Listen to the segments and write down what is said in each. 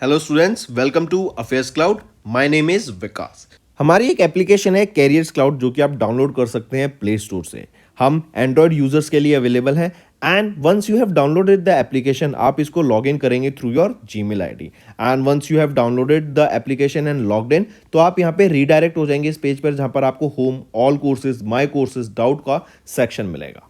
Hello students, welcome to affairs cloud. My name is Vikas. हमारी एक application है carriers cloud जो कि आप डाउनलोड कर सकते हैं प्ले स्टोर से। हम एंड्रॉयड यूजर्स के लिए अवेलेबल है and once you have downloaded the application आप इसको लॉग इन करेंगे through your Gmail ID and once you have downloaded the application and logged in तो आप यहाँ पे रीडायरेक्ट हो जाएंगे इस पेज पर जहाँ पर आपको home, all courses, my courses, doubt का सेक्शन मिलेगा।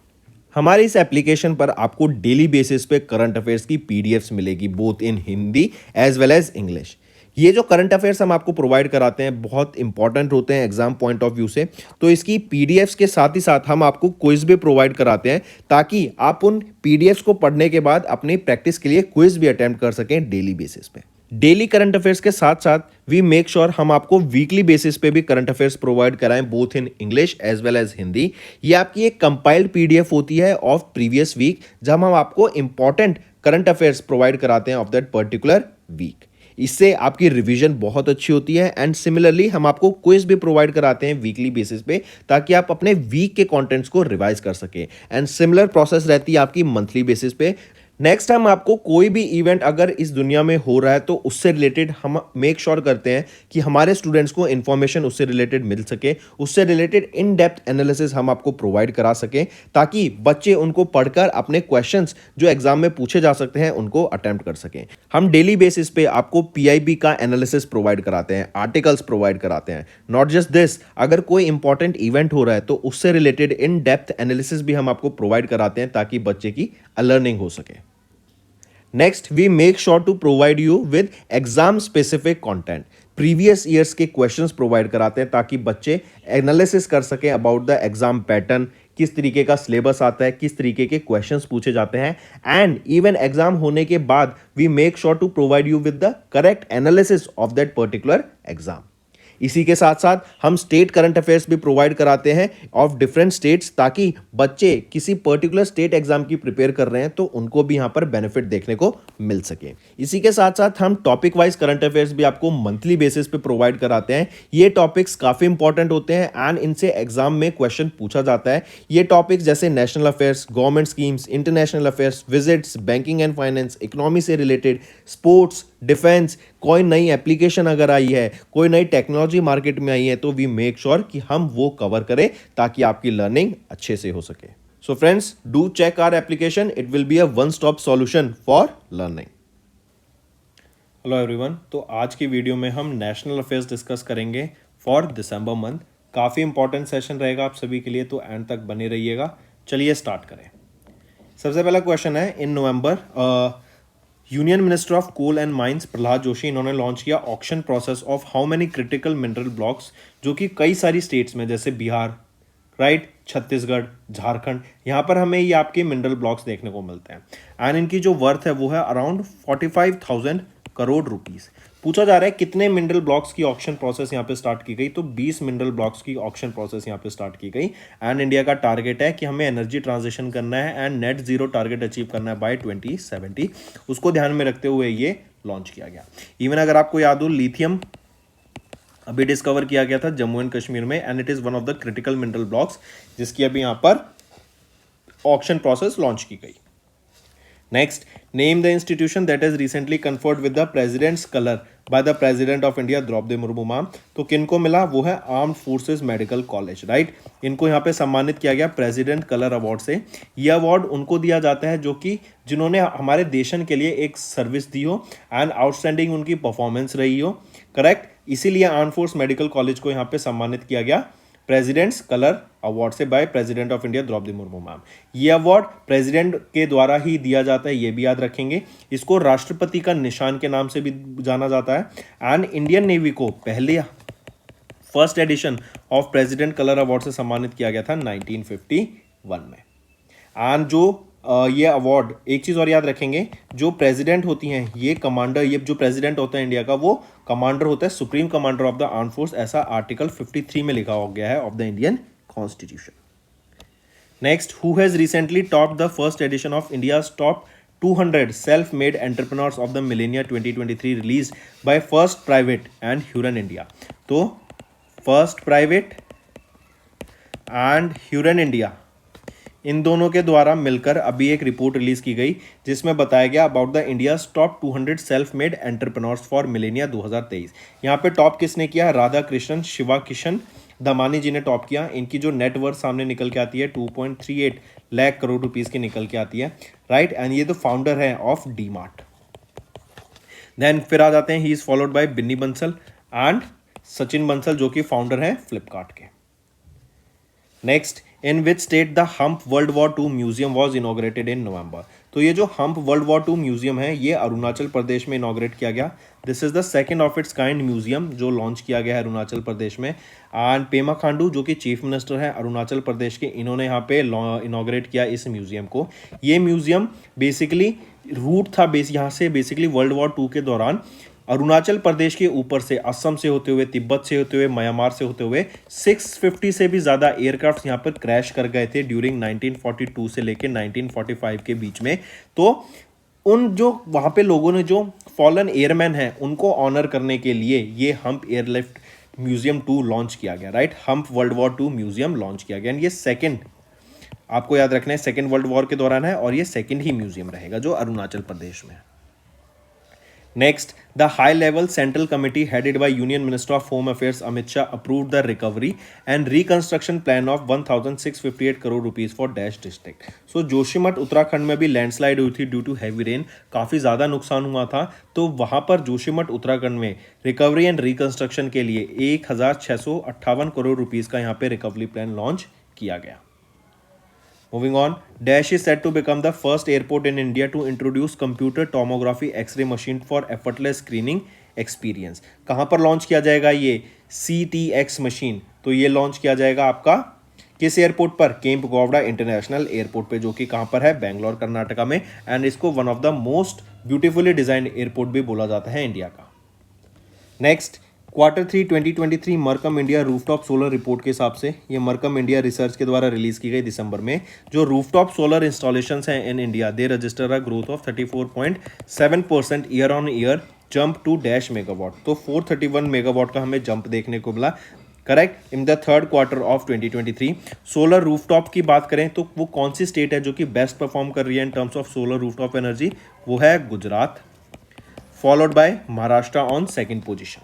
हमारे इस एप्लीकेशन पर आपको डेली बेसिस पे करंट अफेयर्स की पीडीएफ्स मिलेगी both in Hindi as well as English. ये जो करंट अफेयर्स हम आपको प्रोवाइड कराते हैं बहुत इंपॉर्टेंट होते हैं एग्जाम पॉइंट ऑफ व्यू से, तो इसकी पीडीएफ्स के साथ ही साथ हम आपको क्विज भी प्रोवाइड कराते हैं ताकि आप उन पीडीएफ्स को पढ़ने के बाद अपनी प्रैक्टिस के लिए क्विज भी अटेम्प्ट कर सकें डेली बेसिस पे। डेली करंट अफेयर्स के साथ साथ वी मेक श्योर हम आपको वीकली बेसिस पे भी करंट अफेयर्स प्रोवाइड कराएं both in English as well as Hindi. ये आपकी एक कंपाइल्ड पीडीएफ होती है ऑफ प्रीवियस वीक जहां हम आपको इंपॉर्टेंट करंट अफेयर्स प्रोवाइड कराते हैं ऑफ दैट पर्टिकुलर वीक। इससे आपकी रिवीजन बहुत अच्छी होती है एंड सिमिलरली हम आपको क्विज भी प्रोवाइड कराते हैं वीकली बेसिस पे ताकि आप अपने वीक के कंटेंट्स को रिवाइज कर सके एंड सिमिलर प्रोसेस रहती है आपकी मंथली बेसिस पे। नेक्स्ट टाइम आपको कोई भी इवेंट अगर इस दुनिया में हो रहा है तो उससे रिलेटेड हम मेक श्योर करते हैं कि हमारे स्टूडेंट्स को इन्फॉर्मेशन उससे रिलेटेड मिल सके, उससे रिलेटेड इन डेप्थ एनालिसिस हम आपको प्रोवाइड करा सकें ताकि बच्चे उनको पढ़कर अपने क्वेश्चंस जो एग्जाम में पूछे जा सकते हैं उनको अटेम्प्ट कर सकें। हम डेली बेसिस पे आपको पीआईबी का एनालिसिस प्रोवाइड कराते हैं, आर्टिकल्स प्रोवाइड कराते हैं। नॉट जस्ट दिस, अगर कोई इंपॉर्टेंट इवेंट हो रहा है तो उससे रिलेटेड इन डेप्थ एनालिसिस भी हम आपको प्रोवाइड कराते हैं ताकि बच्चे की लर्निंग हो सके। Next we make sure to provide you with exam specific content. Previous years के क्वेश्चंस प्रोवाइड कराते हैं ताकि बच्चे एनालिसिस कर सकें अबाउट द एग्जाम पैटर्न, किस तरीके का सिलेबस आता है, किस तरीके के क्वेश्चंस पूछे जाते हैं एंड इवन एग्जाम होने के बाद we make sure to provide you with the correct analysis of that particular exam. इसी के साथ साथ हम स्टेट करंट अफेयर्स भी प्रोवाइड कराते हैं ऑफ डिफरेंट स्टेट्स ताकि बच्चे किसी पर्टिकुलर स्टेट एग्जाम की प्रिपेयर कर रहे हैं तो उनको भी यहां पर बेनिफिट देखने को मिल सके। इसी के साथ साथ हम टॉपिक वाइज करंट अफेयर्स भी आपको मंथली बेसिस पे प्रोवाइड कराते हैं। ये टॉपिक्स काफी इंपॉर्टेंट होते हैं एंड इनसे एग्जाम में क्वेश्चन पूछा जाता है। ये टॉपिक्स जैसे national affairs, government schemes, international affairs, visits, banking and finance, economy से रिलेटेड, स्पोर्ट्स, डिफेंस, कोई नई एप्लीकेशन अगर आई है, कोई नई टेक्नोलॉजी मार्केट में आई है तो वी मेक श्योर कि हम वो कवर करें ताकि आपकी लर्निंग अच्छे से हो सके। So friends, do check our application, it will be a one stop solution for learning. Hello everyone, तो आज की वीडियो में हम नेशनल अफेयर्स डिस्कस करेंगे फॉर दिसंबर मंथ। काफ़ी इंपॉर्टेंट सेशन रहेगा आप सभी के लिए, तो एंड तक बने रहिएगा। चलिए स्टार्ट करें। सबसे पहला क्वेश्चन है, in November union minister of coal and mines Prahlad Joshi इन्होंने लॉन्च किया auction process of how many critical mineral blocks, जो कि कई सारी स्टेट्स में जैसे बिहार, राइट, छत्तीसगढ़, झारखंड, यहाँ पर हमें ये आपके मिनरल ब्लॉक्स देखने को मिलते हैं एंड इनकी जो वर्थ है वो है अराउंड 45,000 करोड़ रुपीस। पूछा जा रहा है कितने मिनरल ब्लॉक्स की ऑक्शन प्रोसेस यहाँ पे स्टार्ट की गई, तो 20 मिनरल ब्लॉक्स की ऑक्शन प्रोसेस यहाँ पे स्टार्ट की गई एंड इंडिया का टारगेट है कि हमें एनर्जी ट्रांजिशन करना है and net zero target achieve करना है बाय 2070। उसको ध्यान में रखते हुए ये लॉन्च किया गया। इवन अगर आपको याद हो, लिथियम अभी डिस्कवर किया गया था जम्मू एंड कश्मीर में and it is one of the critical mineral blocks जिसकी अभी यहाँ पर ऑक्शन प्रोसेस लॉन्च की गई। Next, name the institution that is recently conferred with the president's colour by the president of India Droupadi Murmu ma'am. तो किनको मिला, वो है armed forces medical college, right. इनको यहाँ पे सम्मानित किया गया प्रेसिडेंट कलर अवार्ड से। ये अवार्ड उनको दिया जाता है जो कि जिन्होंने हमारे देशन के लिए एक सर्विस दी हो एंड आउटस्टैंडिंग उनकी परफॉर्मेंस रही हो, करेक्ट। इसीलिए आर्म फोर्स मेडिकल कॉलेज को यहाँ पे सम्मानित किया गया प्रेसिडेंट्स कलर अवार्ड से by president of India Droupadi Murmu ma'am. ये अवार्ड प्रेसिडेंट के द्वारा ही दिया जाता है, ये भी याद रखेंगे। इसको राष्ट्रपति का निशान के नाम से भी जाना जाता है एंड इंडियन नेवी को पहले first edition of president colour award से सम्मानित किया गया था 1951 में। एंड जो ये अवार्ड, एक चीज़ और याद रखेंगे, जो प्रेसिडेंट होती हैं ये कमांडर, ये जो प्रेसिडेंट होता है इंडिया का वो कमांडर होता है, supreme commander of the arm force, ऐसा आर्टिकल 53 में लिखा हो गया है of the Indian constitution. Next, who has recently top the first edition of India's top 200 self made entrepreneurs of the millennia 2023 release by first private and Hurun India. तो first private and Hurun India, इन दोनों के द्वारा मिलकर अभी एक report release की गई जिसमें बताया गया about the India's top 200 self made entrepreneurs for millennia 2023। यहाँ पे टॉप किसने किया? राधा कृष्णन शिवा किशन दमानी जी ने टॉप किया। इनकी जो नेटवर्थ सामने निकल के आती है 2.38 लाख करोड़ रुपीस की निकल के आती है, राइट। एंड ये तो फाउंडर है ऑफ डी मार्ट। देन फिर आ जाते हैं, he is followed by Binny Bansal and Sachin Bansal जो कि फाउंडर है फ्लिपकार्ट के। Next, in which state the Hump world war two museum was inaugurated in November. तो ये जो Hump world war two museum है ये अरुणाचल प्रदेश में इनॉग्रेट किया गया। This is the second of its kind museum जो लॉन्च किया गया है अरुणाचल प्रदेश में। एंड पेमा खांडू जो कि चीफ मिनिस्टर है अरुणाचल प्रदेश के, इन्होंने यहाँ पे इनॉग्रेट किया इस म्यूजियम को। ये म्यूजियम बेसिकली रूट था यहाँ से बेसिकली वर्ल्ड वॉर टू के दौरान अरुणाचल प्रदेश के ऊपर से असम से होते हुए, तिब्बत से होते हुए, म्यांमार से होते हुए 650 से भी ज़्यादा एयरक्राफ्ट यहाँ पर क्रैश कर गए थे ड्यूरिंग 1942 से लेकर 1945 के बीच में। तो उन जो वहाँ पे लोगों ने जो फॉलन एयरमैन हैं उनको ऑनर करने के लिए ये हम्प एयरलिफ्ट म्यूजियम 2 लॉन्च किया गया, right. Hump world war 2 museum launch किया गया। एंड ये सेकेंड, आपको याद रखना है, सेकेंड वर्ल्ड वॉर के दौरान है और ये सेकेंड ही म्यूजियम रहेगा जो अरुणाचल प्रदेश में है। Next, the high-level central committee headed by Union Minister of Home Affairs Amit Shah approved the recovery and reconstruction plan of 1,658 crore rupees for Dash district. So Joshimath Uttarakhand में भी लैंडस्लाइड हुई थी ड्यू टू हैवी रेन, काफ़ी ज़्यादा नुकसान हुआ था। तो वहाँ पर जोशीमठ उत्तराखंड में रिकवरी एंड रिकंस्ट्रक्शन के लिए 1,658 करोड़ रुपीज़ का यहाँ पे रिकवरी प्लान लॉन्च किया गया। Moving on, Dash is set to become the first airport in India to introduce computer tomography X-ray machine for effortless screening experience. कहाँ पर लॉन्च किया जाएगा ये CTX मशीन? तो ये लॉन्च किया जाएगा आपका किस एयरपोर्ट पर? केम्प गौवड़ा इंटरनेशनल एयरपोर्ट पे, जो कि कहाँ पर है? बेंगलोर कर्नाटका में। एंड इसको one of the most beautifully designed airport भी बोला जाता है इंडिया का। Next, Q3 2023 Mercom India rooftop solar report के हिसाब से, ये मरकम इंडिया रिसर्च के द्वारा रिलीज की गई दिसंबर में, जो रूफटॉप सोलर इंस्टॉलेशंस हैं in India they register a growth of 34.7% year on year jump to dash megawatt. तो 431 मेगावाट का हमें जंप देखने को मिला, correct, in the third quarter of 2023। Solar rooftop की बात करें तो वो कौन सी स्टेट है जो कि बेस्ट परफॉर्म कर रही है in terms of solar rooftop energy? वो है Gujarat, followed by Maharashtra on second position.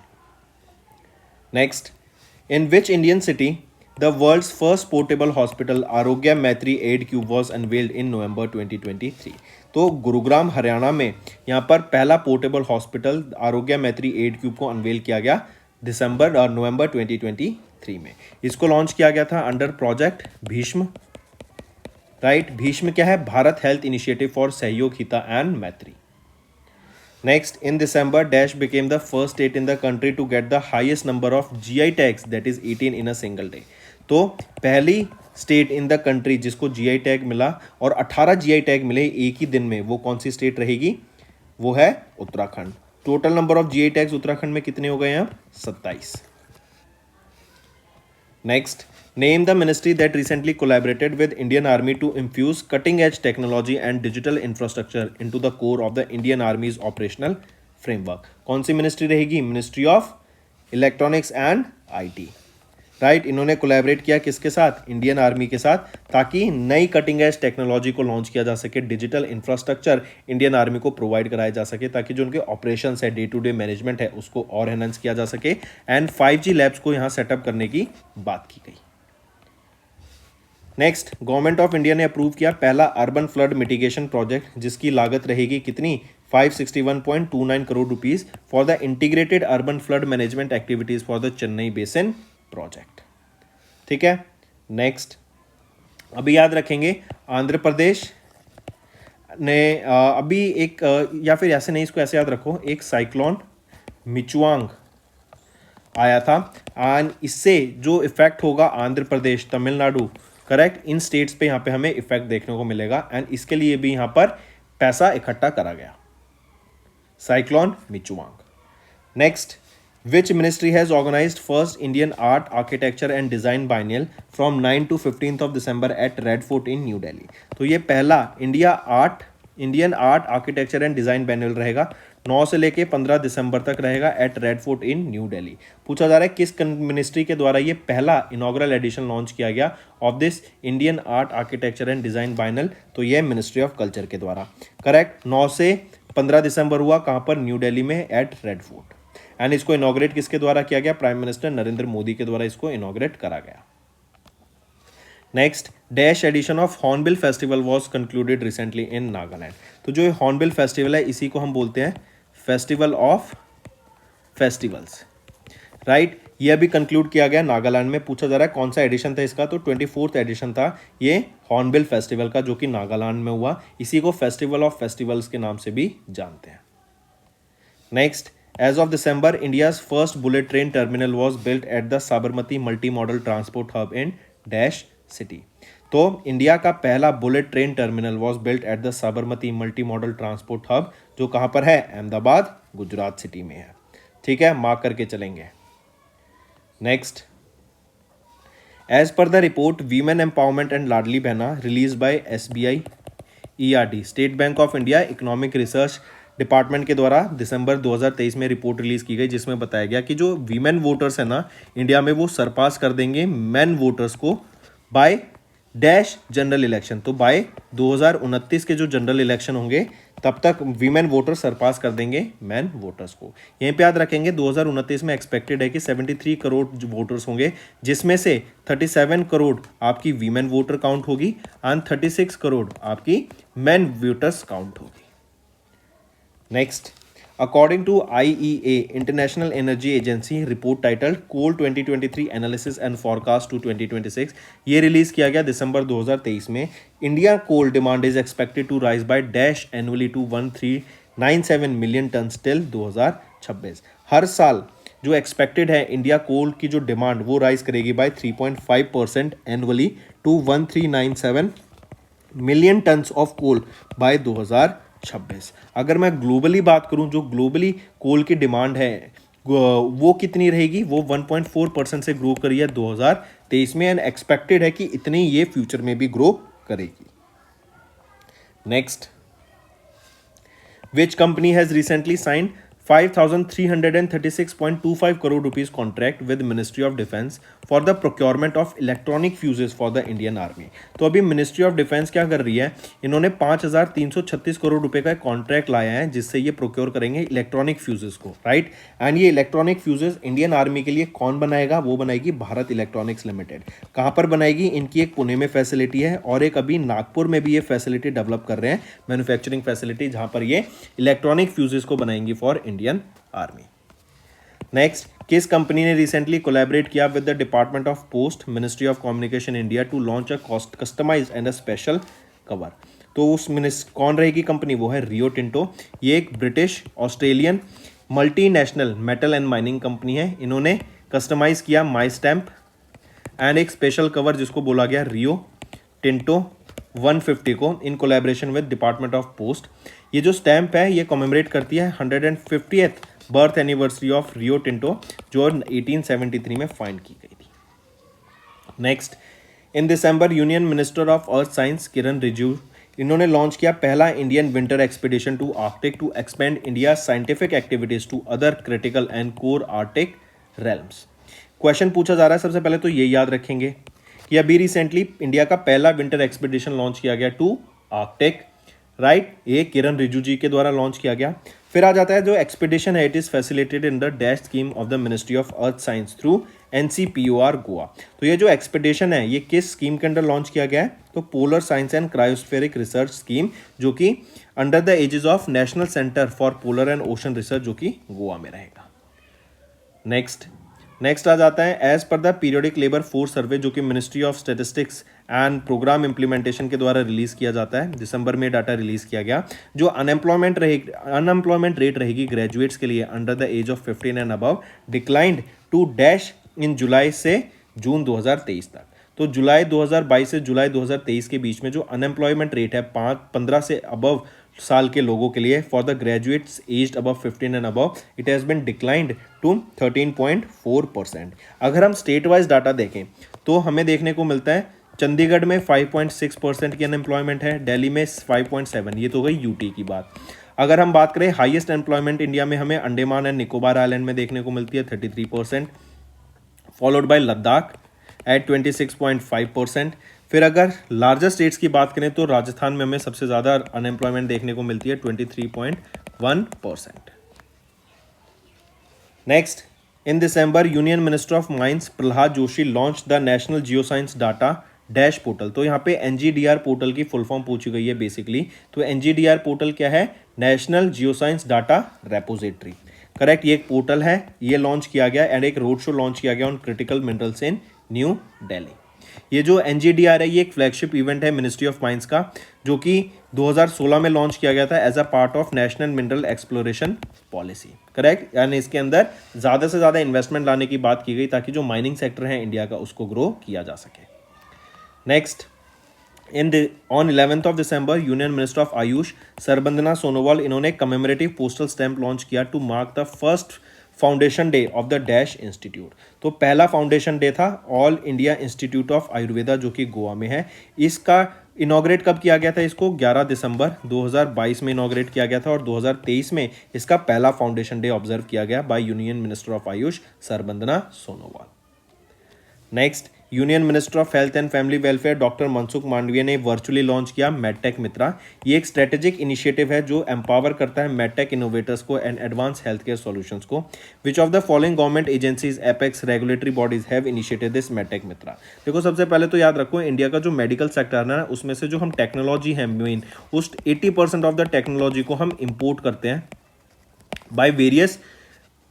Next, in which Indian city the world's first portable hospital Aarogya Maitri aid cube was unveiled in November 2023? तो गुरुग्राम हरियाणा में यहाँ पर पहला पोर्टेबल हॉस्पिटल आरोग्य मैत्री एड क्यूब को unwell किया गया नवंबर 2023 में। इसको लॉन्च किया गया था under project Bhishma, right. Bhishma क्या है? भारत हेल्थ इनिशिएटिव फॉर सहयोग हिता एंड मैत्री। Next, in December, Dash became the first state in the country to get the highest number of GI tags, that is 18 in a single day. तो पहली state in the country जिसको GI tag मिला और 18 GI tag मिले एक ही दिन में, वो कौन सी स्टेट रहेगी? वो है Uttarakhand. Total number of GI tags Uttarakhand में कितने हो गए हैं? 27। Next, name the ministry that recently collaborated with Indian Army to infuse cutting-edge technology and digital infrastructure into the core of the Indian Army's operational framework. कौन सी ministry रहेगी? Ministry of electronics and IT, right. इन्होंने collaborate किया किसके साथ? Indian army के साथ, ताकि नई कटिंग एज टेक्नोलॉजी को लॉन्च किया जा सके, डिजिटल इंफ्रास्ट्रक्चर इंडियन आर्मी को प्रोवाइड कराया जा सके, ताकि जो उनके ऑपरेशंस है, डे टू डे मैनेजमेंट है, उसको और एनहांस किया जा सके। एंड 5G लैब्स को यहाँ सेटअप करने की बात की गई। नेक्स्ट, गवर्नमेंट ऑफ इंडिया ने अप्रूव किया पहला अर्बन फ्लड मिटिगेशन प्रोजेक्ट, जिसकी लागत रहेगी कितनी? 561.29 crore rupees for the integrated urban flood management activities for the Chennai basin project. ठीक है। नेक्स्ट, अभी याद रखेंगे आंध्र प्रदेश ने अभी एक या फिर ऐसे नहीं, इसको ऐसे याद रखो, एक साइक्लोन मिचुआंग आया था एंड इससे जो इफेक्ट होगा आंध्र प्रदेश, तमिलनाडु, करेक्ट, इन स्टेट्स पे यहाँ पे हमें इफेक्ट देखने को मिलेगा। एंड इसके लिए भी यहाँ पर पैसा इकट्ठा करा गया, cyclone Michaung. Next, which ministry has organised first Indian art architecture and design biennial from 9 to 15 of December at Red Fort in new Delhi. तो ये पहला Indian art architecture and design biennial रहेगा 9 से लेके 15 दिसंबर तक रहेगा at Red Fort in new Delhi. पूछा जा रहा है किस मिनिस्ट्री के द्वारा ये पहला इनॉग्रल एडिशन लॉन्च किया गया of this Indian art architecture and design biennial, तो ये मिनिस्ट्री ऑफ कल्चर के द्वारा। करेक्ट, 9 से 15 दिसंबर हुआ कहाँ पर, न्यू दिल्ली में एट रेड फोर्ट। एंड इसको इनॉग्रेट किसके द्वारा किया गया, प्राइम मिनिस्टर नरेंद्र मोदी के द्वारा इसको इनॉग्रेट करा गया। Next, dash edition of Hornbill Festival was concluded recently in Nagaland. तो जो हॉर्नबिल फेस्टिवल है इसी को हम बोलते हैं फेस्टिवल ऑफ फेस्टिवल्स, राइट। ये अभी कंक्लूड किया गया नागालैंड में। पूछा जा रहा है कौन सा एडिशन था इसका, तो 24th एडिशन था ये हॉर्नबिल फेस्टिवल का, जो कि नागालैंड में हुआ। इसी को फेस्टिवल ऑफ फेस्टिवल्स के नाम से भी जानते हैं। Next, as of December India's first bullet train terminal was built at the Sabarmati multi modal transport hub in dash city. तो इंडिया का पहला bullet train terminal was built at the Sabarmati multi modal transport hub, जो कहां पर है, Ahmedabad Gujarat city में है। ठीक है, मार्क करके चलेंगे। Next, as per the report women empowerment and Ladli Behna release by SBI ERD state bank of India economic research department के द्वारा दिसंबर 2023 में रिपोर्ट रिलीज की गई, जिसमें बताया गया कि जो वीमेन वोटर्स है ना इंडिया में, वो सरपास कर देंगे मेन वोटर्स को बाय डैश जनरल इलेक्शन। तो बाय 2029 के जो जनरल इलेक्शन होंगे तब तक वीमेन वोटर सरपास कर देंगे मैन वोटर्स को। यहीं पे याद रखेंगे 2029 में एक्सपेक्टेड है कि 73 करोड़ वोटर्स होंगे, जिसमें से 37 करोड़ आपकी वीमेन वोटर काउंट होगी एंड 36 करोड़ आपकी मैन वोटर्स काउंट होगी। Next, according to IEA international energy agency report titled coal 2023 analysis and forecast to 2026, ये रिलीज किया गया दिसंबर 2023 में। India coal demand is expected to rise by dash annually to 1397 million ton till 2026। हर साल जो expected है इंडिया कोल की जो डिमांड वो राइज करेगी by 3.5% annually to 1397 million tons of coal by 2026। अगर मैं ग्लोबली बात करूं, जो ग्लोबली कोल की डिमांड है वो कितनी रहेगी, वो 1.4% से ग्रो करी है 2023 में एंड एक्सपेक्टेड है कि इतनी ये फ्यूचर में भी ग्रो करेगी। Next, which company has recently signed 5,336.25 crore rupees contract with Ministry of Defense for the procurement of electronic fuses for the Indian Army। तो अभी मिनिस्ट्री ऑफ डिफेंस क्या कर रही है, इन्होंने 5,336 करोड़ रुपए का कॉन्ट्रैक्ट लाया है जिससे ये प्रोक्योर करेंगे इलेक्ट्रॉनिक फ्यूजेस को, राइट। एंड ये इलेक्ट्रॉनिक फ्यूजेस इंडियन आर्मी के लिए कौन बनाएगा, वो बनाएगी भारत इलेक्ट्रॉनिक्स लिमिटेड। कहाँ पर बनाएगी, इनकी एक पुणे में फैसिलिटी है और एक अभी नागपुर में भी ये फैसिलिटी डेवलप कर रहे हैं, मैन्युफैक्चरिंग फैसिलिटी, जहाँ पर ये इलेक्ट्रॉनिक फ्यूजेस को बनाएंगी फॉर इंडियन आर्मी। नेक्स्ट, किस कंपनी ने रिसेंटली कोलैबोरेट किया with the department of post ministry of communication India to launch a customised and a special cover. तो उस कौन रहेगी कंपनी, वो है रियो टिंटो। ये एक British Australian multinational metal and mining company है। इन्होंने कस्टमाइज किया माई स्टैम्प एंड एक स्पेशल कवर जिसको बोला गया रियो टिंटो 150 को in collaboration with department of post. ये जो स्टैम्प है ये कमेमोरेट करती है 150th birth anniversary of Rio Tinto, जो 1873 में फाइंड की गई थी। Next, in December union minister of earth science Kiren Rijiju, इन्होंने लॉन्च किया पहला Indian winter expedition to Arctic to expand India scientific activities to other critical and core Arctic realms. Question पूछा जा रहा है, सबसे पहले तो ये याद रखेंगे कि अभी रिसेंटली इंडिया का पहला विंटर एक्सपीडिशन लॉन्च किया गया टू आर्कटिक, राइट। ये किरण रिजिजू जी के द्वारा लॉन्च किया गया। फिर आ जाता है जो एक्सपीडिशन है, it is facilitated in the dash scheme of the ministry of earth science through NCPOR Goa. तो ये जो एक्सपीडिशन है ये किस स्कीम के अंडर लॉन्च किया गया है, तो polar science and cryospheric research scheme, जो कि under the aegis of national centre for polar and ocean research, जो कि गोवा में रहेगा। नेक्स्ट आ जाता है as per the periodic labour force survey, जो कि ministry of statistics and programme implementation के द्वारा रिलीज किया जाता है। दिसंबर में डाटा रिलीज किया गया। जो अनएम्प्लॉयमेंट रेट रहेगी ग्रेजुएट्स के लिए under the age of 15 and above declined to dash in July से जून 2023 तक। तो जुलाई 2022 से जुलाई 2023 के बीच में जो अनएम्प्लॉयमेंट रेट है 15 से अबव साल के लोगों के लिए for the graduates aged above 15 and above, it has been declined to 13.4%। अगर हम स्टेट वाइज डाटा देखें तो हमें देखने को मिलता है चंडीगढ़ में 5.6% की अनएम्प्लॉयमेंट है, दिल्ली में 5.7, ये तो गई यूटी की बात। अगर हम बात करें हाईएस्ट एम्प्लॉयमेंट इंडिया में हमें अंडमान एंड निकोबार आइलैंड में देखने को मिलती है 33%, फॉलोड बाय लद्दाख एट 26.5%। फिर अगर लार्जेस्ट स्टेट्स की बात करें तो राजस्थान में हमें सबसे ज़्यादा अनएम्प्लॉयमेंट देखने को मिलती है 23.1%। Next, in December union minister of mines Prahlad Joshi launch the national geoscience data dash portal. तो यहाँ पे एनजीडीआर पोर्टल की फुल फॉर्म पूछी गई है बेसिकली। तो एनजीडीआर पोर्टल क्या है? National geoscience data repository. Correct, ये एक पोर्टल है, ये लॉन्च किया गया एंड एक रोड शो लॉन्च किया गया on critical minerals in new Delhi. ये जो एनजीडीआर है ये एक फ्लैगशिप इवेंट है मिनिस्ट्री ऑफ माइंस का, जो कि 2016 में लॉन्च किया गया था as a part of national mineral exploration policy. Correct, यानी इसके अंदर ज़्यादा से ज़्यादा इन्वेस्टमेंट लाने की बात की गई ताकि जो माइनिंग सेक्टर है इंडिया का उसको ग्रो किया जा सके। Next, on 11th of December union minister of AYUSH Sarbananda Sonowal इन्होंने कमेमोरेटिव पोस्टल स्टैंप लॉन्च किया to mark the first foundation day of the dash institute. तो पहला फाउंडेशन डे था all India institute of Ayurveda जो कि गोवा में है। इसका इनॉग्रेट कब किया गया था? इसको 11 दिसंबर 2022 में इनॉग्रेट किया गया था और 2023 में इसका पहला फाउंडेशन डे ऑब्जर्व किया गया by union minister of AYUSH Sarbananda Sonowal. Next, union minister of health and family welfare doctor Mansukh Mandaviya ने वर्चुअली लॉन्च किया मेडटेक मित्रा। ये एक स्ट्रेटेजिक इनिशिएटिव है जो एम्पावर करता है मेडटेक इनोवेटर्स को and advance health care solutions को। Which of the following government agencies, apex, regulatory bodies have initiated this MedTech Mitra. देखो, सबसे पहले तो याद रखो इंडिया का जो मेडिकल सेक्टर है ना, उसमें से जो हम टेक्नोलॉजी है मेन, उस 80% ऑफ द टेक्नोलॉजी को हम इम्पोर्ट करते हैं बाय वेरियस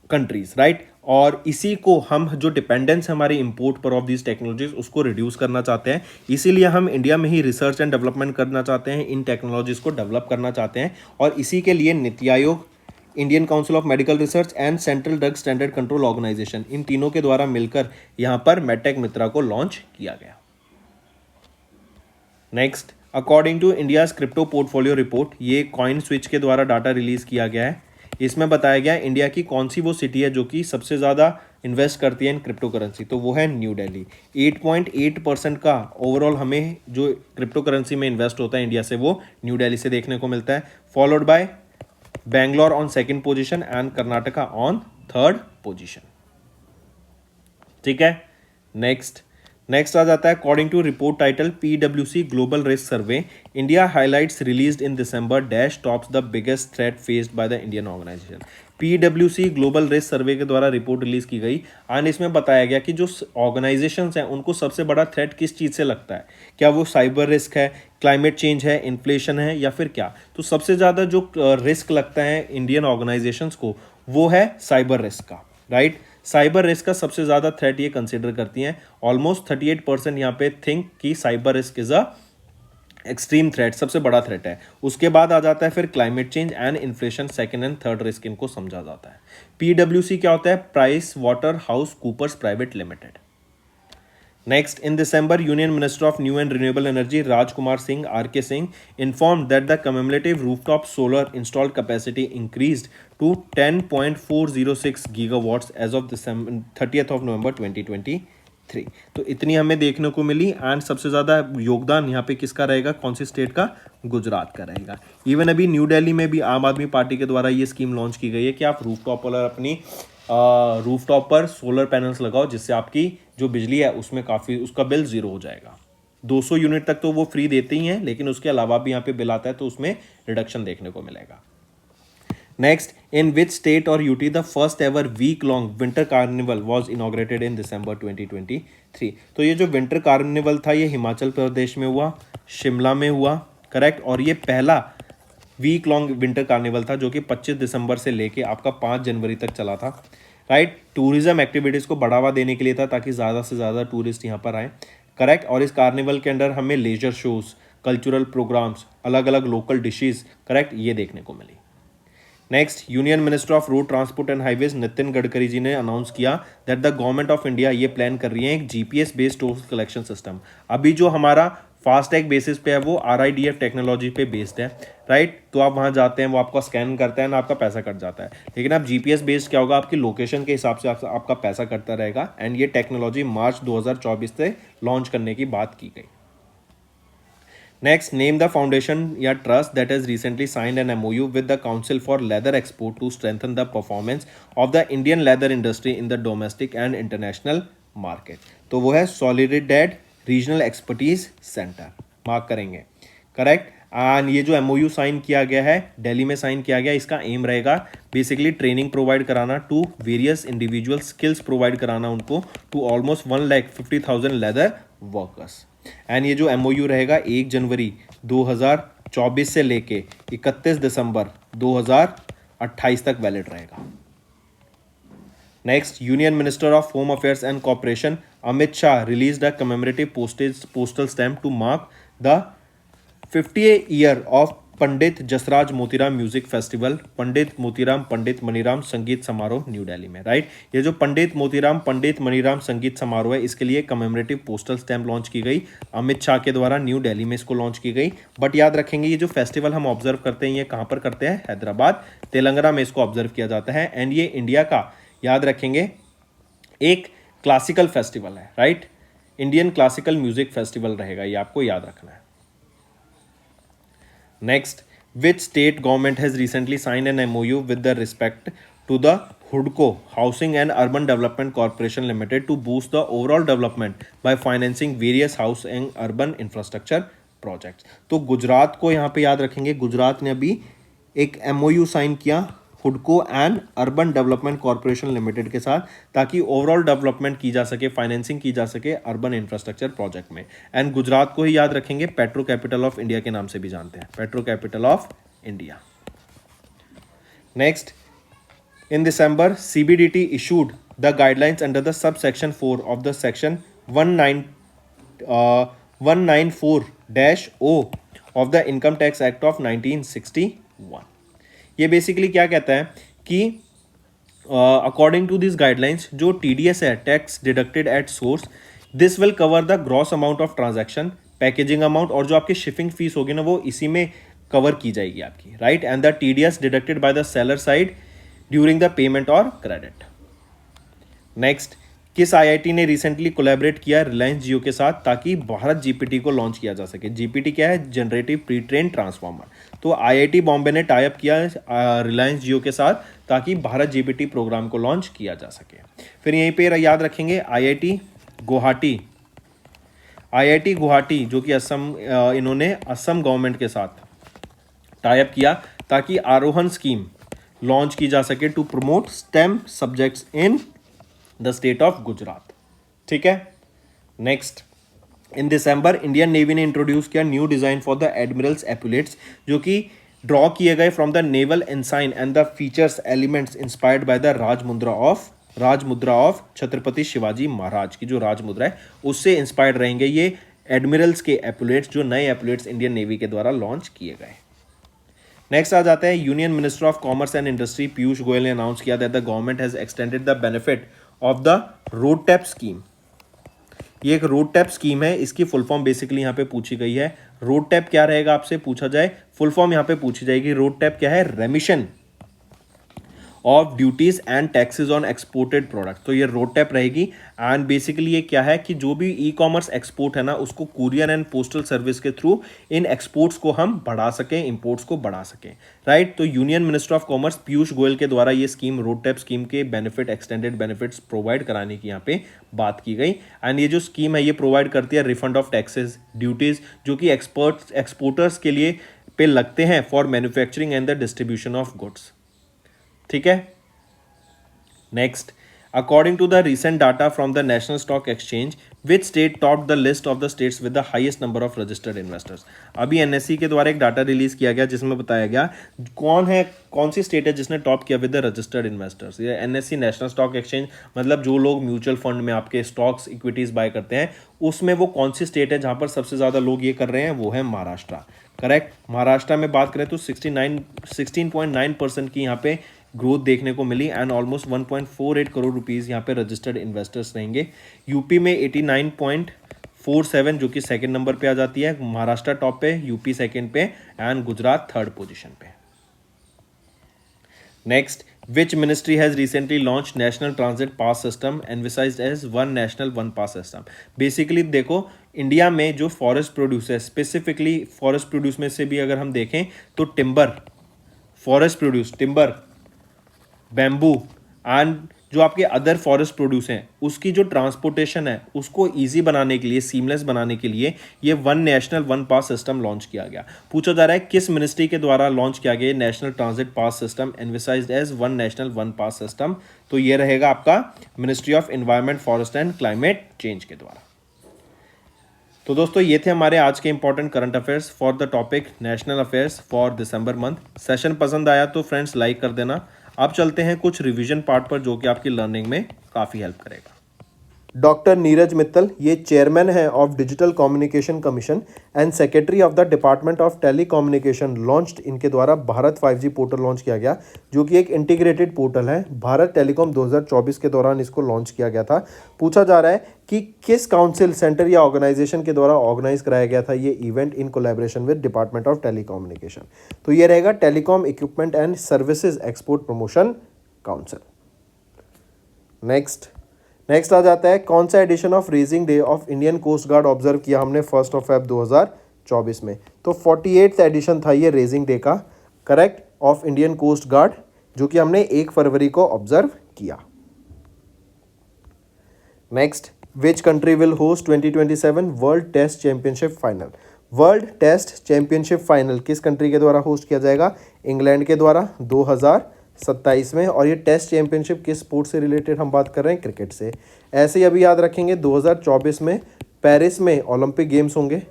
कंट्रीज, राइट। और इसी को हम जो डिपेंडेंस है हमारी इंपोर्ट पर ऑफ दीज टेक्नोलॉजीज उसको रिड्यूस करना चाहते हैं। इसीलिए हम इंडिया में ही रिसर्च एंड डेवलपमेंट करना चाहते हैं, इन टेक्नोलॉजीज को डेवलप करना चाहते हैं। और इसी के लिए NITI Aayog, Indian council of medical research and central drug standard control organisation, इन तीनों के द्वारा मिलकर यहाँ पर मेडटेक मित्रा को लॉन्च किया गया। Next, according to India's crypto portfolio report, ये कॉइन स्विच के द्वारा डाटा रिलीज किया गया है। इसमें बताया गया इंडिया की कौन सी वो सिटी है जो कि सबसे ज़्यादा इन्वेस्ट करती है इन क्रिप्टो करेंसी, तो वो है न्यू दिल्ली। 8.8% का ओवरऑल हमें जो क्रिप्टो करेंसी में इन्वेस्ट होता है इंडिया से वो न्यू दिल्ली से देखने को मिलता है, followed by Bangalore on second position and Karnataka on third position. ठीक है, नेक्स्ट आ जाता है अकॉर्डिंग टू रिपोर्ट टाइटल पीडब्ल्यूसी global risk survey, India highlights released in December dash tops the biggest threat faced by the Indian organisation. पीडब्ल्यूसी global risk survey के द्वारा report release की गई एंड इसमें बताया गया कि जो ऑर्गेनाइजेशंस हैं उनको सबसे बड़ा थ्रेट किस चीज़ से लगता है। क्या वो साइबर रिस्क है, क्लाइमेट चेंज है, इन्फ्लेशन है, या फिर क्या? तो सबसे ज़्यादा जो रिस्क लगता है इंडियन ऑर्गेनाइजेशंस को वो है साइबर रिस्क का, राइट। साइबर रिस्क का सबसे ज़्यादा थ्रेट ये कंसिडर करती हैं। ऑलमोस्ट 38% यहाँ पे थिंक कि cyber risk is a extreme threat, सबसे बड़ा थ्रेट है। उसके बाद आ जाता है फिर climate change and inflation, second and third risk इनको समझा जाता है। पीडब्ल्यूसी क्या होता है? Price water house coopers private limited. Next, in December, Union Minister of New and Renewable Energy Rajkumar Singh R.K. Singh informed that the cumulative rooftop solar installed capacity increased to 10.406 gigawatts as of December 30th of November 2023। तो इतनी हमें देखने को मिली and सबसे ज़्यादा योगदान यहाँ पे किसका रहेगा? कौन सी स्टेट का? गुजरात का रहेगा। इवन अभी न्यू दिल्ली में भी आम आदमी पार्टी के द्वारा ये स्कीम लॉन्च की गई है कि आप रूफटॉप पर अपनी रूफटॉप पर सोलर पैनल्स लगाओ, जिससे आपकी जो बिजली है उसमें काफ़ी उसका बिल ज़ीरो हो जाएगा। 200 यूनिट तक तो वो फ्री देते ही हैं, लेकिन उसके अलावा भी यहाँ पे बिल आता है तो उसमें रिडक्शन देखने को मिलेगा। नेक्स्ट, इन विच स्टेट और UT the first ever week long winter carnival was inaugurated in December 2023। तो ये जो विंटर कार्निवल था ये हिमाचल प्रदेश में हुआ, शिमला में हुआ, करेक्ट। और ये पहला वीक लॉन्ग विंटर कार्निवल था जो कि 25 दिसंबर से लेके आपका 5 जनवरी तक चला था, राइट। टूरिज्म एक्टिविटीज़ को बढ़ावा देने के लिए था ताकि ज़्यादा से ज़्यादा टूरिस्ट यहाँ पर आए, करेक्ट। और इस कार्निवल के अंदर हमें लेजर शोज़, कल्चरल प्रोग्राम्स, अलग अलग लोकल डिशेज़, करेक्ट, ये देखने को मिली। Next, union minister of road transport and highways Nitin Gadkari ji ने अनाउंस किया that the government of India ये प्लान कर रही है एक GPS based toll collection system. अभी जो हमारा फास्टैग बेसिस पे है वो RIDF टेक्नोलॉजी पे बेस्ड है, राइट। तो आप वहाँ जाते हैं, वो आपका स्कैन करता है ना, आपका पैसा कट जाता है। लेकिन अब GPS बेस्ड क्या होगा? आपकी लोकेशन के हिसाब से आपका पैसा कटता रहेगा एंड ये टेक्नोलॉजी मार्च 2024 से लॉन्च करने की बात की गई। नेक्स्ट, नेम द फाउंडेशन या trust that has recently signed an MOU with the council for leather export to strengthen the performance of the Indian leather industry in the domestic and international market. तो वो है Solidaridad regional expertise centre, mark करेंगे, correct. And ये जो MOU sign किया गया है, दिल्ली में साइन किया गया, इसका एम रहेगा बेसिकली ट्रेनिंग प्रोवाइड कराना to various individual, skills provide कराना उनको to almost 1,50,000 leather workers. And ये जो एमओयू रहेगा 1 जनवरी 2024 से लेके 31 दिसंबर 2028 तक वैलिड रहेगा। Next, union minister of home affairs and corporation Amit Shah released a commemorative postal stamp to mark the 50th year of Pandit Jasraj Motiram music festival, Pandit Motiram Pandit Maniram Sangeet Samaroh new Delhi में, राइट। ये जो पंडित मोतीराम पंडित मनीराम संगीत समारोह है, इसके लिए कमेमोरेटिव पोस्टल स्टैम्प लॉन्च की गई अमित शाह के द्वारा, न्यू दिल्ली में इसको लॉन्च की गई। बट याद रखेंगे ये जो फेस्टिवल हम ऑब्जर्व करते हैं, ये कहाँ पर करते हैं? हैदराबाद, तेलंगाना में इसको ऑब्जर्व किया जाता है। एंड ये इंडिया का, याद रखेंगे, एक क्लासिकल फेस्टिवल है, right. Indian classical music festival रहेगा, ये आपको याद रखना है। Next, which state government has recently signed an MOU with the respect to the HUDCO Housing and Urban Development Corporation Limited to boost the overall development by financing various house and urban infrastructure projects। तो गुजरात को यहाँ पे याद रखेंगे, गुजरात ने अभी एक MOU sign किया हुडको and urban development corporation limited के साथ, ताकि ओवरऑल डेवलपमेंट की जा सके, फाइनेंसिंग की जा सके अर्बन इंफ्रास्ट्रक्चर प्रोजेक्ट में। एंड गुजरात को ही याद रखेंगे पेट्रो कैपिटल ऑफ इंडिया के नाम से भी जानते हैं, petro capital of India. Next, in December CBDT issued the guidelines under the sub section 4 of the section 194-O of the income tax act of 1961। ये बेसिकली क्या कहता है कि अकॉर्डिंग टू दिस गाइडलाइंस, जो TDS है, tax deducted at source, this will cover the gross amount of transaction, packaging amount, और जो आपकी शिपिंग फीस होगी ना वो इसी में कवर की जाएगी आपकी, right. And the TDS deducted by the seller side during the payment और क्रेडिट। नेक्स्ट, किस IIT ने रिसेंटली कोलैबोरेट किया रिलायंस जियो के साथ ताकि भारत GPT को लॉन्च किया जा सके? GPT क्या है? Generative pre train transformer. तो IIT बॉम्बे ने टाई अप किया रिलायंस जियो के साथ ताकि भारत GPT प्रोग्राम को लॉन्च किया जा सके। फिर यहीं पे याद रखेंगे IIT गुवाहाटी जो कि असम, इन्होंने असम गवर्नमेंट के साथ टाई अप किया ताकि आरोहण स्कीम लॉन्च की जा सके to promote STEM subjects in the state of Gujarat, ठीक है। Next, in December Indian navy ने इंट्रोड्यूस किया new design for the admirals epaulettes, जो कि ड्रॉ किए गए from the naval ensign and the features elements inspired by the Rajmudra of Chhatrapati Shivaji Maharaj की जो राजमुद्रा है उससे इंस्पायर्ड रहेंगे ये एडमिरल्स के एपुलेट्स, जो नए एपुलेट्स इंडियन नेवी के द्वारा लॉन्च किए गए। नेक्स्ट आ जाता है, union minister of commerce and industry Piyush Goyal ने अनाउंस किया that the government has extended the benefit of the road tap scheme. ये एक रोड टैप स्कीम है, इसकी फुल फॉर्म बेसिकली यहाँ पे पूछी गई है। रोड टैप क्या रहेगा आपसे पूछा जाए, फुल फॉर्म यहाँ पे पूछी जाएगी। रोड टैप क्या है? रेमिशन of duties and taxes on exported product. तो ये रोड टैप रहेगी। एंड बेसिकली ये क्या है कि जो भी ई-कॉमर्स एक्सपोर्ट है ना, उसको कुरियर एंड पोस्टल सर्विस के थ्रू इन एक्सपोर्ट्स को हम बढ़ा सकें, इंपोर्ट्स को बढ़ा सकें, राइट। तो union minister of commerce Piyush Goyal के द्वारा ये स्कीम, रोड टैप स्कीम के बेनिफिट, एक्सटेंडेड बेनिफिट्स प्रोवाइड कराने की यहाँ पे बात की गई। एंड ये जो स्कीम है ये प्रोवाइड करती है रिफंड ऑफ टैक्सेस, ड्यूटीज जो कि एक्सपोर्टर्स के लिए पे लगते हैं for manufacturing and the distribution of goods, ठीक है। Next, according to the recent data from the national stock exchange, which state top the list of the states with the highest number of registered investors. अभी NSE के द्वारा एक data release किया गया जिसमें बताया गया कौन सी स्टेट है जिसने टॉप किया विद द रजिस्टर्ड इन्वेस्टर्स। ये NSE नेशनल स्टॉक एक्सचेंज, मतलब जो लोग म्यूचुअल फंड में आपके स्टॉक्स इक्विटीज बाय करते हैं, उसमें वो कौन सी स्टेट है जहां पर सबसे ज्यादा लोग ये कर रहे हैं, वो है महाराष्ट्र, करेक्ट। महाराष्ट्र में बात करें तो 16.9% की यहाँ पे ग्रोथ देखने को मिली एंड ऑलमोस्ट 1.48 करोड़ रुपीस यहाँ पे रजिस्टर्ड इन्वेस्टर्स रहेंगे। यूपी में 89.47 जो कि सेकंड नंबर पे आ जाती है, महाराष्ट्र टॉप पे, यूपी सेकंड पे एंड गुजरात थर्ड पोजीशन पे। Next, Which ministry has recently launched national transit pass system envisaged as one national one pass system? Basically देखो, इंडिया में जो फॉरेस्ट प्रोड्यूस है, स्पेसिफिकली फॉरेस्ट प्रोड्यूस में से भी अगर हम देखें तो timber, forest produce timber, bamboo and जो आपके अदर फॉरेस्ट प्रोड्यूस हैं, उसकी जो ट्रांसपोर्टेशन है उसको इजी बनाने के लिए, सीमलेस बनाने के लिए ये one national one pass system launch किया गया। पूछा जा रहा है किस मिनिस्ट्री के द्वारा लॉन्च किया गया national transit pass system envisaged as one national one pass system? तो ये रहेगा आपका ministry of environment, forest and climate change के द्वारा। तो दोस्तों ये थे हमारे आज के important current affairs for the topic national affairs for December month. Session पसंद आया तो फ्रेंड्स लाइक कर देना। अब चलते हैं कुछ रिवीजन पार्ट पर जो कि आपकी लर्निंग में काफ़ी हेल्प करेगा। डॉक्टर नीरज मित्तल, ये चेयरमैन है of digital communication commission and secretary of the department of telecommunication launched. इनके द्वारा भारत 5G पोर्टल लॉन्च किया गया जो कि एक इंटीग्रेटेड पोर्टल है। भारत टेलीकॉम 2024 के दौरान इसको लॉन्च किया गया था। पूछा जा रहा है कि किस काउंसिल, सेंटर या ऑर्गेनाइजेशन के द्वारा ऑर्गेनाइज कराया गया था ये event in collaboration with department of telecommunication? तो ये रहेगा telecom equipment and services export promotion council. Next आ जाता है कौन सा edition of raising day of Indian coast guard observe किया हमने 1 Feb 2024 में? तो 48th एडिशन था ये रेजिंग डे का, correct, of Indian coast guard, जो कि हमने 1 फरवरी को ऑब्जर्व किया। Next, which country will host 2027 world test championship final? World test championship final किस कंट्री के द्वारा होस्ट किया जाएगा? इंग्लैंड के द्वारा 2027 में। और ये टेस्ट चैंपियनशिप किस स्पोर्ट से रिलेटेड हम बात कर रहे हैं? क्रिकेट से। ऐसे ही अभी याद रखेंगे 2024 में पेरिस में ओलंपिक गेम्स होंगे,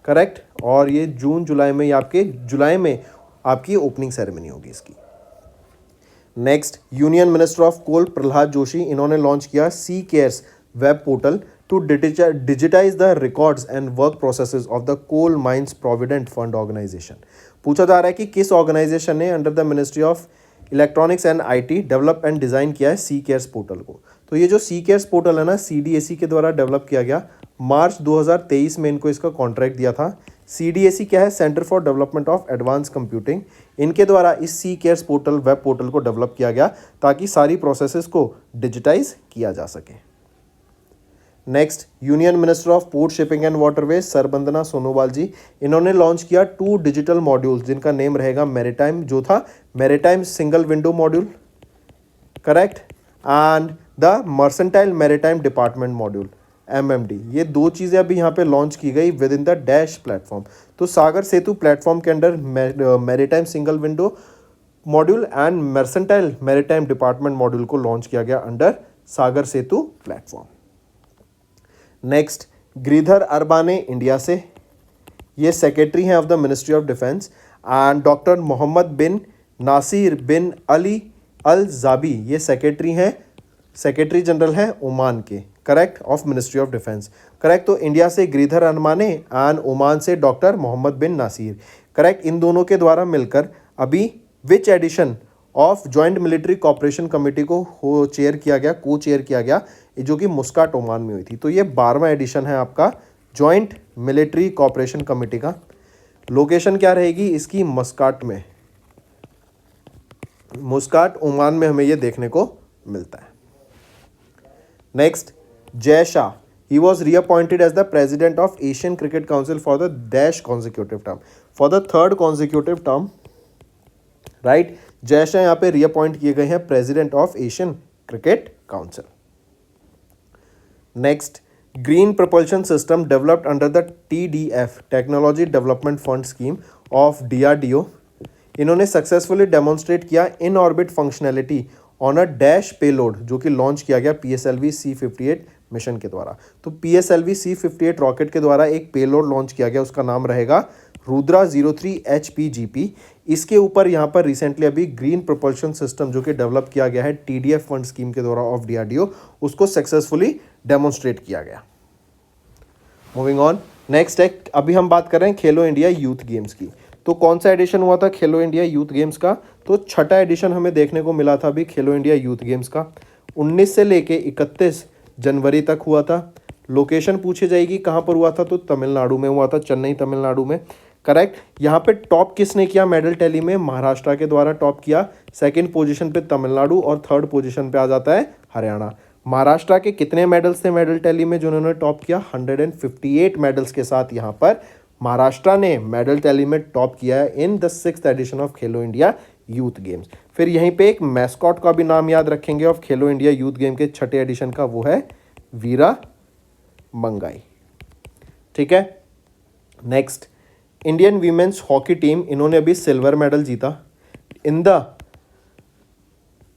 करेक्ट, और ये जुलाई में आपकी ओपनिंग सेरेमनी होगी इसकी। Next, union minister of coal Prahlad Joshi, इन्होंने लॉन्च किया C CARES web portal to digitise the records and work processes of the coal mines provident fund organisation. पूछा जा रहा है कि किस ऑर्गेनाइजेशन ने under the ministry of electronics and IT develop and design किया है सी केयर्स पोर्टल को? तो ये जो सी केयर्स पोर्टल है ना, CDAC के द्वारा डेवलप किया गया। मार्च 2023 में इनको इसका कॉन्ट्रैक्ट दिया था। CDAC क्या है? Centre for development of advance computing. इनके द्वारा इस सी केयर्स पोर्टल, वेब पोर्टल को डेवलप किया गया ताकि सारी प्रोसेसेस को डिजिटाइज किया जा सके। Next, union minister of port shipping and waterways Sarbananda Sonowal ji, इन्होंने लॉन्च किया 2 डिजिटल मॉड्यूल्स जिनका नेम रहेगा मैरीटाइम, जो था maritime single window module, correct, and the mercantile maritime department module MMD। ये 2 चीज़ें अभी यहाँ पे लॉन्च की गई with in the dash platform. तो सागर सेतु प्लेटफॉर्म के under maritime single window module and mercantile maritime department module को लॉन्च किया गया under Sagar Setu platform. Next, Giridhar Aramane India से, ये सेक्रेटरी हैं of the ministry of defence. And doctor Mohammed bin Nasser bin Ali Al Zaabi, ये secretary general हैं Oman के, correct, of ministry of defence, correct. तो इंडिया से गिरिधर अरबाने एंड ओमान से doctor Mohammed bin Nasir, correct. इन दोनों के द्वारा मिलकर अभी which edition of joint military cooperation committee को को चेयर किया गया, जो कि मुस्काट ओमान में हुई थी। तो ये 12वां एडिशन है आपका जॉइंट मिलिट्री कॉपरेशन कमेटी का। लोकेशन क्या रहेगी इसकी? मस्काट में, मुस्काट ओमान में हमें ये देखने को मिलता है। Next, Jay Shah, he was reappointed as the president of Asian cricket council for the dash consecutive term, for the 3rd consecutive term, right. Jay Shah यहाँ पे रीअपॉइंट किए गए हैं president of Asian cricket council. Next, green propulsion system developed under the TDF technology development fund scheme of DRDO, इन्होंने successfully demonstrate किया in orbit functionality on a dash payload, जो कि launch किया गया PSLV C58 मिशन के द्वारा। तो PSLV C58 rocket के द्वारा एक पेलोड लॉन्च किया गया, उसका नाम रहेगा रुद्रा 03 HPGP। इसके ऊपर यहाँ पर रिसेंटली अभी ग्रीन प्रोपल्शन सिस्टम जो कि डेवलप किया गया है TDF फंड स्कीम के द्वारा ऑफ DRDO, उसको सक्सेसफुली डेमोन्स्ट्रेट किया गया। मूविंग ऑन, नेक्स्ट है, अभी हम बात कर रहे हैं खेलो इंडिया यूथ गेम्स की। तो कौन सा एडिशन हुआ था खेलो इंडिया यूथ गेम्स का? तो 6ठा एडिशन हमें देखने को मिला था अभी खेलो इंडिया यूथ गेम्स का। 19 से लेके 31 जनवरी तक हुआ था। लोकेशन पूछी जाएगी कहाँ पर हुआ था, तो तमिलनाडु में हुआ था, चेन्नई तमिलनाडु में, करेक्ट। यहाँ पे टॉप किसने किया मेडल टैली में? महाराष्ट्र के द्वारा टॉप किया। सेकंड पोजीशन पे तमिलनाडु और थर्ड पोजीशन पे आ जाता है हरियाणा। महाराष्ट्र के कितने मेडल्स थे मेडल टैली में जिन्होंने टॉप किया? 158 मेडल्स के साथ यहाँ पर महाराष्ट्र ने मेडल टैली में टॉप किया है in the 6th edition of Khelo India Youth Games. फिर यहीं पे एक मैस्कॉट का भी नाम याद रखेंगे of Khelo India youth game के 6ठे एडिशन का, वो है वीरा मंगाई। ठीक है। Next, Indian women's hockey team, इन्होंने अभी सिल्वर मेडल जीता in the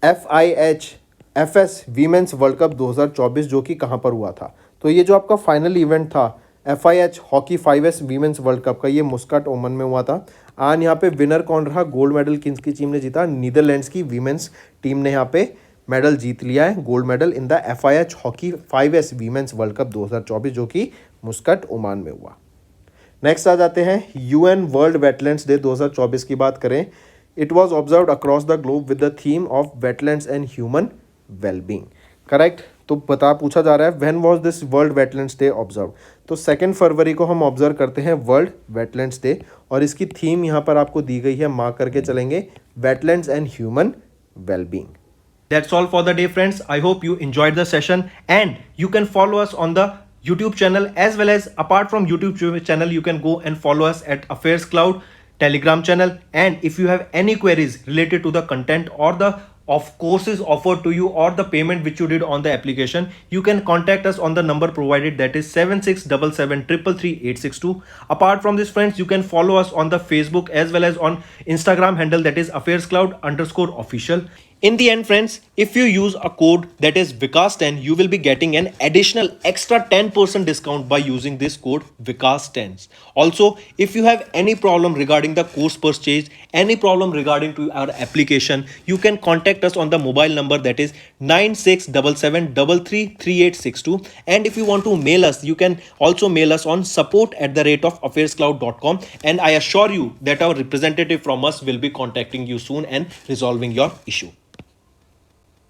FIHFS women's world cup 2024, जो कि कहाँ पर हुआ था? तो ये जो आपका फाइनल इवेंट था FIH hockey 5S women's world cup का, ये मुस्कट ओमन में हुआ था। एंड यहाँ पे विनर कौन रहा? गोल्ड मेडल किसकी टीम ने जीता? नीदरलैंड्स की वीमेंस टीम ने यहाँ पे मेडल जीत लिया है, gold medal in the FIH hockey 5S women's world cup 2024, जो कि मुस्कट ओमान में हुआ। नेक्स्ट आ जाते हैं UN वर्ल्ड वेटलैंड्स डे 2024 की बात करें। It was observe across the globe with the theme of wetlands and human wellbeing. Correct. तो पूछा जा रहा है when was this world wetlands day observe? तो 2 फरवरी को हम ऑब्जर्व करते हैं वर्ल्ड वेटलैंड्स डे, और इसकी थीम यहाँ पर आपको दी गई है, मार्क करके चलेंगे, wetlands and human wellbeing. That's all for the day, friends. I hope you enjoyed the session, and you can follow us on the YouTube channel, as well as apart from YouTube channel, you can go and follow us at Affairs Cloud Telegram channel. And if you have any queries related to the content or the of courses offered to you or the payment which you did on the application, you can contact us on the number provided, that is 7677333862. Apart from this, friends, you can follow us on the Facebook as well as on Instagram handle, that is affairscloud_official. In the end, friends, if you use a code that is Vikas10, you will be getting an additional extra 10% discount by using this code Vikas10. Also, if you have any problem regarding the course purchase, any problem regarding to our application, you can contact us on the mobile number, that is 9677333862. And if you want to mail us, you can also mail us on support@affairscloud.com, and I assure you that our representative from us will be contacting you soon and resolving your issue.